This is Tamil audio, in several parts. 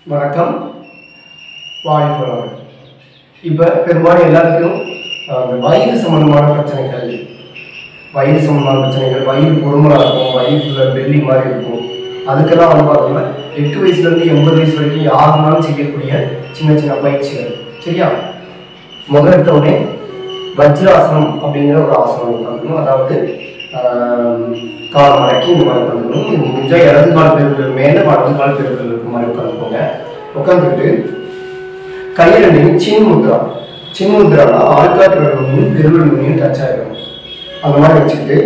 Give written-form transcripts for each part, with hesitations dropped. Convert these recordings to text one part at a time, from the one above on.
வணக்கம். வாழ்க வளமுடன். இப்போ பெரும்பாலும் எல்லாருக்கும் அந்த வயிறு சம்பந்தமான பிரச்சனைகள், வயிறு பொறுமலாக இருக்கும், வயிறு வெள்ளி மாதிரி இருக்கும். அதுக்கெல்லாம் வந்து பார்த்தோம்னா 8 வயசுலேருந்து 80 வயசு வரைக்கும் யாருனாலும் செய்யக்கூடிய சின்ன சின்ன பயிற்சிகள். சரியா? முதல்ல வஜ்ராசனம் அப்படிங்கிற ஒரு ஆசனம் உட்காந்துக்கணும். அதாவது கால் மடக்கி இந்த மாதிரி உட்காந்துக்கணும். இது முடிஞ்சால் இடது கால் பெருவிரல் மேலே வலது கால் பெருவிரல் இருக்க மாதிரி உட்காந்துக்கோங்க. உட்காந்துக்கிட்டு கையை ரெண்டையும் சின்முத்ரானா ஆள்காட்டு விரலும் பெருவிரல் நுனியும் டச் ஆகிடும். அந்த மாதிரி வச்சுக்கிட்டு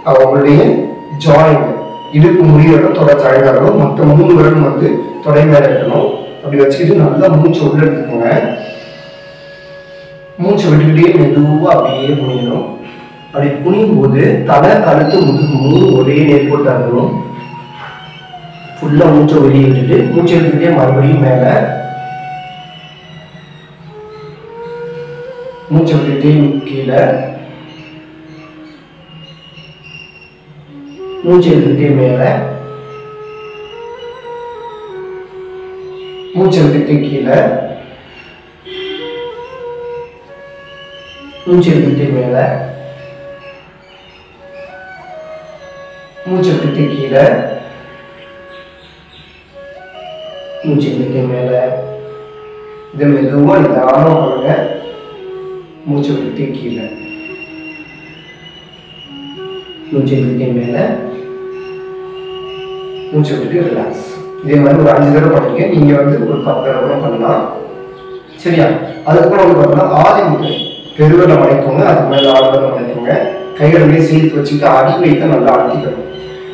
அவங்களுடைய ஜாயிண்ட் இடுப்பு முடியணும், தொடை ஜாயிண்டாகணும், மற்ற 3 விரலும் வந்து தொடை மேலே இருக்கணும். அப்படி வச்சுக்கிட்டு நல்லா மூச்சை உள்ள எடுத்துக்கோங்க. மூச்சை விட்டுக்கிட்டே மெதுவாக அப்படியே குனியணும். அப்படி குனியும் போது தலை, கழுத்து, முதுகு 3 ஒரே நேர்கோட்டா இருக்கணும். ஃபுல்லாக மூச்சை வெளியே விட்டுட்டு மூச்சை எடுத்துக்கிட்டே மறுபடியும் மேலே மூச்சை விட்டுட்டே கீழே, மூச்சை எடுத்துக்கிட்டே மேலே, மூச்சை விட்டுக்கிட்டே கீழே, மூச்சை எடுத்துக்கிட்டே மேலே, மூச்சை விட்டுக்கிட்டே கீழே, மூச்சை எடுத்துக்கிட்டே மேலே. இதை மெதுவாக நிதானம் பண்ணுங்க. மூச்சை விட்டுக்கிட்டே கீழே, மூச்சை எடுத்துக்கிட்டே மேலே, மூச்சை விட்டுட்டு ரிலாக்ஸ். இதே மாதிரி ஒரு 5 தடவை பண்ணுங்க. நீங்கள் வந்து ஒரு 10 தடவை பண்ணலாம். சரியா? அதுக்கப்புறம் வந்து பார்த்தீங்கன்னா ஆதி முறை பெருவிரலை மடைக்கோங்க, அதுக்கு மேலே ஆழ்வரை மடைக்கோங்க. கைகளை சேர்த்து வச்சுக்கிட்டு அடி வைத்த நல்லா அழுத்திக்கணும்.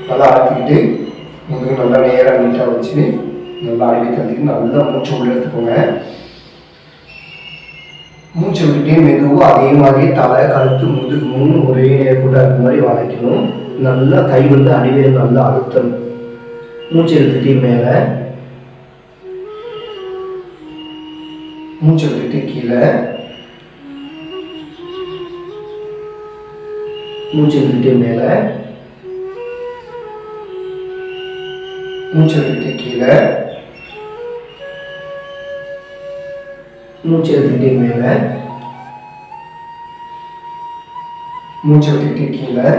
நல்லா அழுத்திக்கிட்டு முதுகு நல்லா நேராக நீட்டாக வச்சு நல்லா அடி வைத்து அழுத்திக்கிட்டு நல்லா மூச்சை உள்ள எடுத்துக்கோங்க. மூச்சை விட்டுட்டே மெதுவாக அதே மாதிரி தலை, கழுத்து, முதுகு 3 ஒரே நேர்கோட்டாக இருக்க மாதிரி வளைக்கணும். நல்லா கை வந்து அடிவேல் நல்லா அழுத்தணும். மூச்சை எடுத்துகிட்டே மேலே, மூச்சை விட்டுட்டு கீழே, மூச்சை விட்டுட்டே மேலே, மூச்சை விட்டுட்டு கீழே, மூச்சை எடுத்துக்கிட்டே மேலே, மூச்சை விட்டுக்கிட்டே கீழே,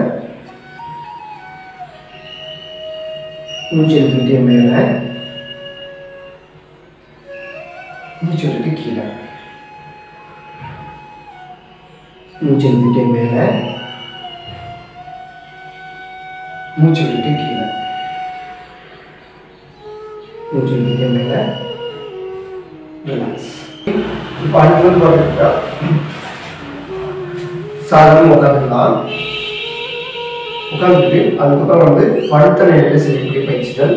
மூச்சை எடுத்துக்கிட்டே மேலே, மூச்சை விட்டுட்டு கீழே, மூச்சை எடுத்துக்கிட்டே மேலே, மூச்சை விட்டுட்டு கீழே, மூச்சை விட்டுட்டே மேலே, ரிலாக்ஸ். இப்போ அடுத்து வந்து பார்த்தீங்கன்னா சாதாரண உட்காந்துக்கலாம். உட்காந்துட்டு அதுக்கப்புறம் வந்து படுத்த நிலையில் செய்யக்கூடிய பயிற்சிகள்.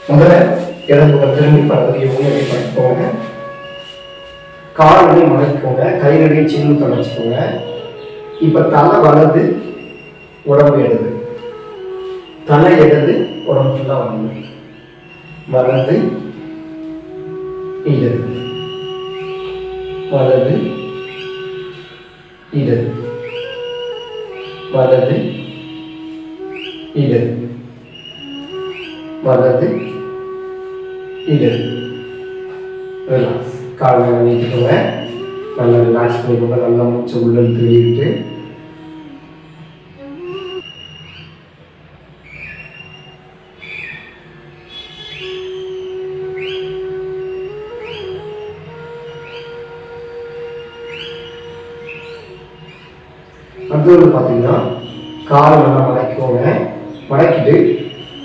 முதல்ல இடது பக்கம் திரும்பி படுக்கையை படிக்கோங்க. கால்களை மடக்கிக்கோங்க, கைகளையும் சின்ன தொடச்சிக்கோங்க. இப்போ தலை வலது, உடம்பு இடது, தலை இடது, உடம்பு ஃபுல்லாக வலது, வலது இடது, வலது இடது, வலது இடது, வலது இடது. ரிலாக்ஸ். காலை நீட்டிக்கோங்க. நல்லா ரிலாக்ஸ் பண்ணிக்கோங்க. நல்லா மூச்சை உள்ள வெளியிட்டு அடுத்தது பார்த்தீங்கன்னா காலை நல்லா மடக்கிக்கோங்க. மடக்கிட்டு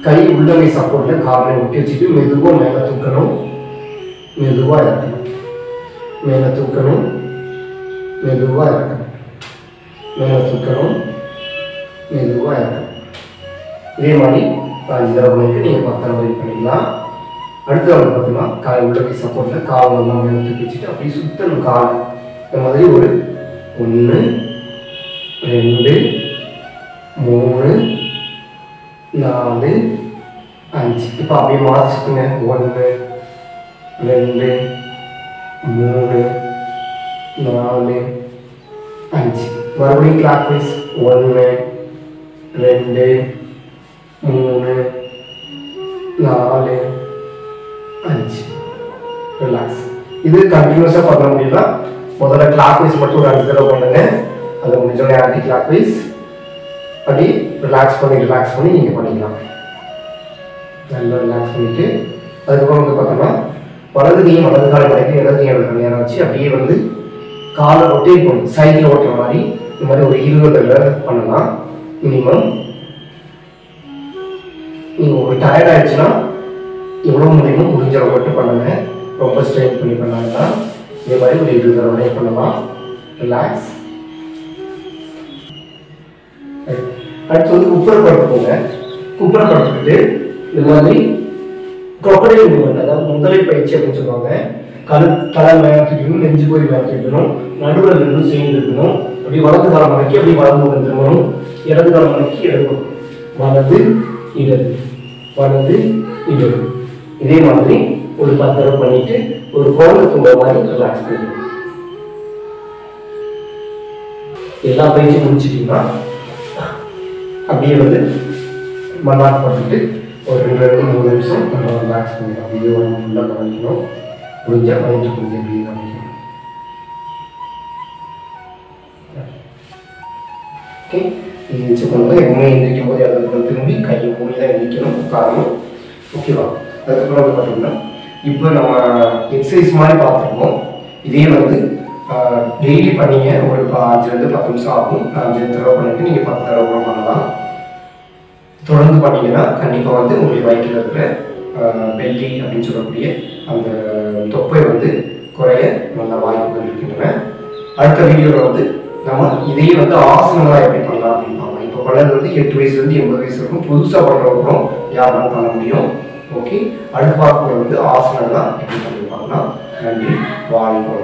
கை உள்ளங்கை சப்போர்ட்டில் காலை ஒட்டி வச்சுட்டு மெதுவாக மேலே தூக்கணும், மெதுவாக இறக்கணும், மேலே தூக்கணும், மெதுவாக இறக்கணும், மேலே தூக்கணும், மெதுவாக இறக்கணும். இதே மாதிரி 5 தடவை பண்ணிட்டு நீங்கள் 10 தடவை பண்ணிக்கலாம். அடுத்த வந்து பார்த்தீங்கன்னா காலை உள்ளங்கை சப்போர்ட்டில் கால் நல்லா மேலே தூக்கி வச்சுட்டு அப்படியே சுற்றணும் கால். இந்த மாதிரி ஒரு 1 2 3 4 5. இப்போ அப்படியே மாற்றிச்சுங்க. 1 2 3 4 5. மறுபடியும் கிளாக் வைஸ் 1 2 3 4 5 ரிலாக்ஸ். இது கண்டினியூஸாக பண்ண முடியும்னா முதல்ல கிளாக் வைஸ் மட்டும் ஒரு 5 தடவை பண்ணுங்க. அது முடிஞ்சோடனே ஆன்டி கிளாக் வைஸ் அப்படி ரிலாக்ஸ் பண்ணி நீங்கள் பண்ணிக்கலாம். நல்லா ரிலாக்ஸ் பண்ணிவிட்டு அதுக்கப்புறம் வந்து பார்த்தோம்னா வலது கையும் வலது காலை மடக்கி இடது கையை நேரம் வச்சு அப்படியே வந்து காலை ரொட்டேட் பண்ணி சைக்கிள் ஓட்டுற மாதிரி இந்த மாதிரி ஒரு 20 தடவை பண்ணலாம் மினிமம். நீங்கள் ஒரு டயர்ட் ஆகிடுச்சுன்னா எவ்வளோ முடியுமோ முடிஞ்ச மட்டும் பண்ணுங்க. ரொம்ப ஸ்ட்ரெயின் பண்ணி பண்ணாங்கன்னா இதே மாதிரி ஒரு 20 தடவை பண்ணலாம். ரிலாக்ஸ். அடுத்து வந்து குப்புற படுத்துக்கோங்க. குப்புற படுத்துக்கிட்டு இந்த மாதிரி crocodile movement, அதாவது முதலை பயிற்சி அப்படின்னு சொல்லுவாங்க. தலை மேலே தூக்கணும், நெஞ்சு போய் மேலே தூக்கணும், நடுவில் ரெண்டும் சேர்ந்து இருக்கணும். அப்படி வலது காலம் மடக்கி அப்படி வலது பக்கம் திரும்பணும், இடது காலம் மடக்கி இடது பக்கம், வலது இடது வலது இடது. இதே மாதிரி ஒரு 10 தடவை பண்ணிட்டு ஒரு குழந்தை தூங்குற மாதிரி ரிலாக்ஸ் பண்ணணும். எல்லா பயிற்சியும் முடிச்சிட்டீங்கன்னா அப்படியே வந்து மல்லாட் பண்ணிட்டு ஒரு 2-3 நிமிஷம் நம்ம ரிலாக்ஸ் பண்ணிக்கலாம். வீடியோ ஃபுல்லாக கவனிக்கணும். முடிஞ்சால் மைண்ட் கொஞ்சம் எப்படி கவனிக்கணும். ஓகே, இது வச்சுக்கோங்க. எப்பவுமே எந்திரிக்கும் போது அதை திரும்பி கையை மூடி தான் எந்திரிக்கணும், உட்காரணும். ஓகேவா? அதுக்கப்புறம் வந்து பார்த்தீங்கன்னா இப்போ நம்ம எக்ஸசைஸ் மாதிரி பார்த்துருக்கோம். இதே வந்து டெய்லி பண்ணிங்க. ஒரு 5-10 நிமிஷம் ஆகும். 5 தடவை பண்ணிட்டு நீங்கள் 10 தடவை கூட பண்ணலாம். தொடர்ந்து பண்ணிங்கன்னா கண்டிப்பாக வந்து உங்களுடைய வயிற்றில் இருக்கிற பெல்லி அப்படின்னு சொல்லக்கூடிய அந்த தொப்பை வந்து குறைய நல்ல வாய்ப்புகள் இருக்கின்றன. அடுத்த வீடியோவில் வந்து நம்ம இதையே வந்து ஆசனங்களாக எப்படி பண்ணலாம் அப்படின்னு பார்க்கலாம். இப்போ பண்ணது வந்து 8 வயசுலேருந்து 80 வயசு இருக்கும். புதுசாக பண்ணுறவங்களும் யாராலும் பண்ண முடியும். ஓகே, அடுத்த பார்க்கும்போது வந்து ஆசனங்களாக எப்படி பண்ணி பார்க்கலாம். நன்றி. வாழ்க்கை.